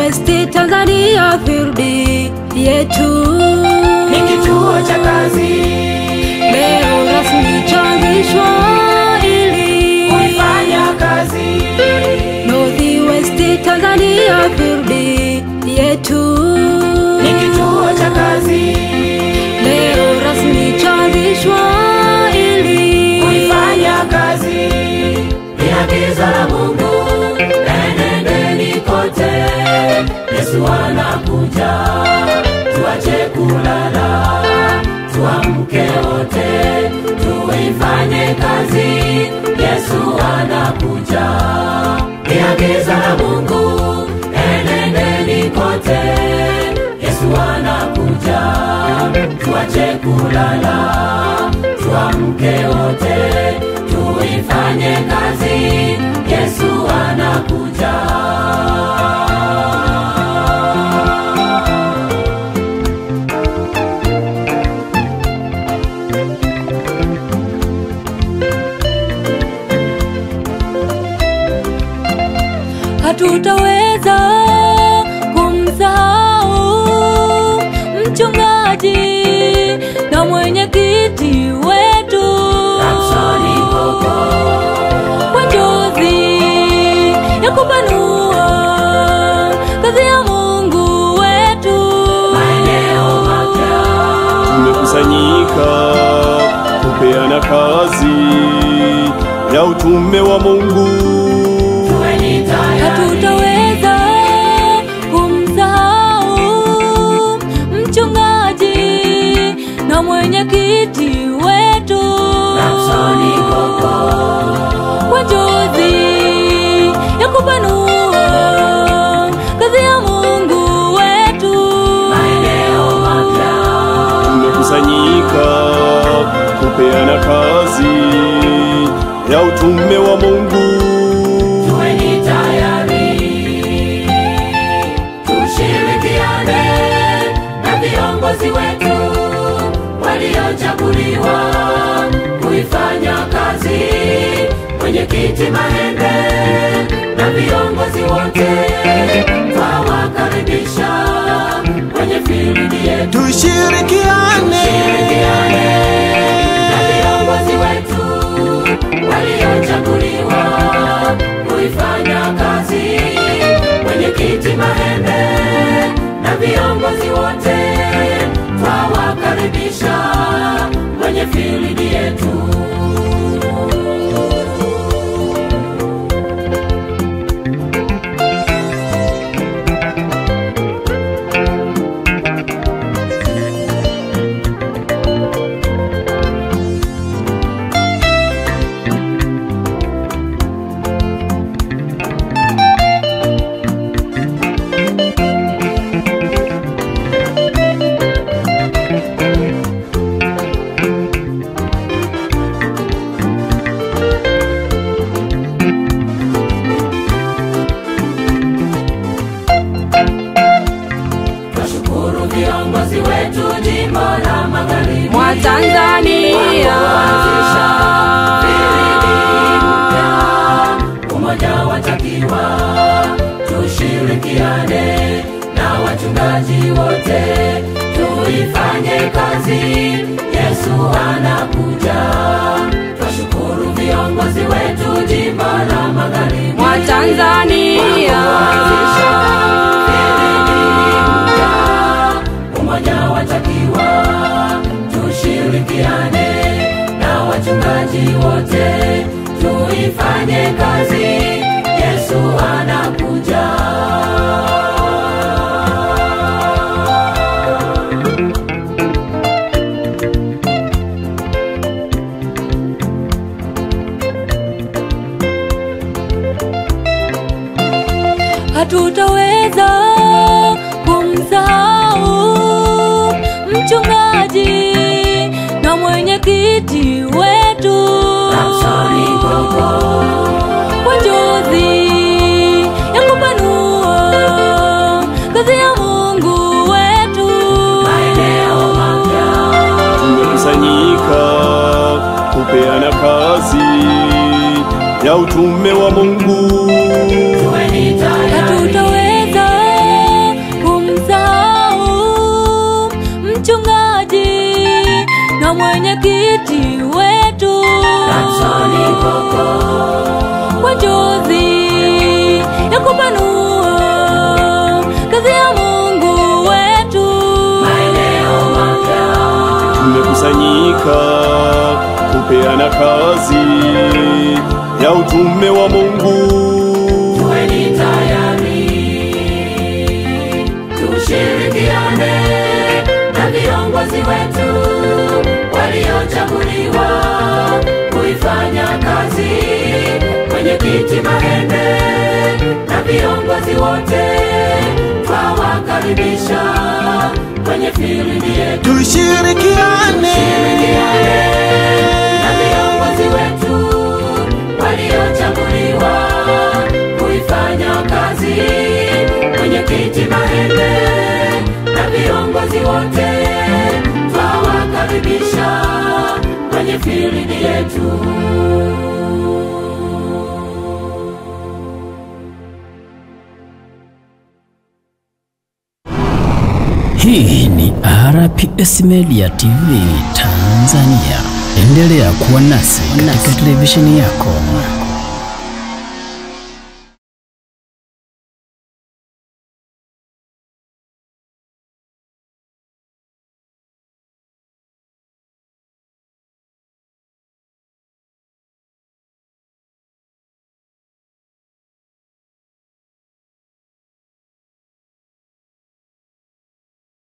West Tanzania field yetu ni kituo cha kazi. Leo rasmi chaanzishwa ili kuifanya kazi. West Tanzania field yetu ni kituo cha kazi. Leo rasmi chaanzishwa ili kuifanya kazi. Ni agizo la Mungu, enendeni kote, Yesu anakuja. Tuache kulala, tuamke wote, tuifanye kazi, Yesu anakuja. Ni agizo la Mungu, enendeni kote, Yesu anakuja. Tuache kulala, tuamke wote, tuifanye kazi, Yesu anakuja. Hatutaweza kumsahau mchungaji na mwenyekiti wetu Samsoni Koko, kwa njozi ya kupanua kazi ya Mungu wetu. maeneo mapya. Tumekusanyika kupeana kazi ya utume wa Mungu. Hatutaweza kumsahau mchungaji na mwenyekiti wetu Samsoni Koko, kwa njozi ya kupanua kazi ya Mungu wetu. maeneo mapya. Tumekusanyika kupeana kazi ya utume wa Mungu. Tuweni tayari, tushirikiane na viongozi wetu waliochaguliwa kuifanya kazi. Mwenyekiti Mahembe na viongozi wote twawakaribisha kwenye field yetu. Tushirikiane na viongozi wetu waliochaguliwa kuifanya kazi. Mwenyekiti Mahembe na viongozi wote twawakaribisha kwenye field yetu. Viongozi wetu jimbo la Magharibi mwa Tanzania, umoja watakiwa. Tushirikiane na wachungaji wote, tuifanye kazi, Yesu anakuja. Twashukuru viongozi wetu jimbo la Magharibi mwa Tanzania, watakiwa. Tushirikiane na wachungaji wote, tuifanye kazi, Yesu anakuja. hatutaweza kumsahau mchungaji na mwenyekiti wetu Samsoni Koko, kwa njozi ya kupanua kazi ya Mungu wetu. maeneo mapya. Tumekusanyika kupeana kazi ya utume wa Mungu. Tuweni tayari, Hatutaweza mwenyekiti wetu Samsoni Ngoko, kwa njozi ya kupanua kazi ya Mungu wetu. maeneo mapya Tumekusanyika kupeana kazi ya utume wa Mungu. tuweni tayari, tushirikiane na viongozi wetu waliochaguliwa kuifanya kazi. Mwenyekiti Mahende na viongozi wote twawakaribisha kwenye field yetu. Tushirikiane na viongozi wetu waliochaguliwa kuifanya kazi. Mwenyekiti Mahende na viongozi wote twawakaribisha kwenye field yetu. Hii ni RPS Media TV Tanzania. Endelea kuwa nasi katika televisheni yako.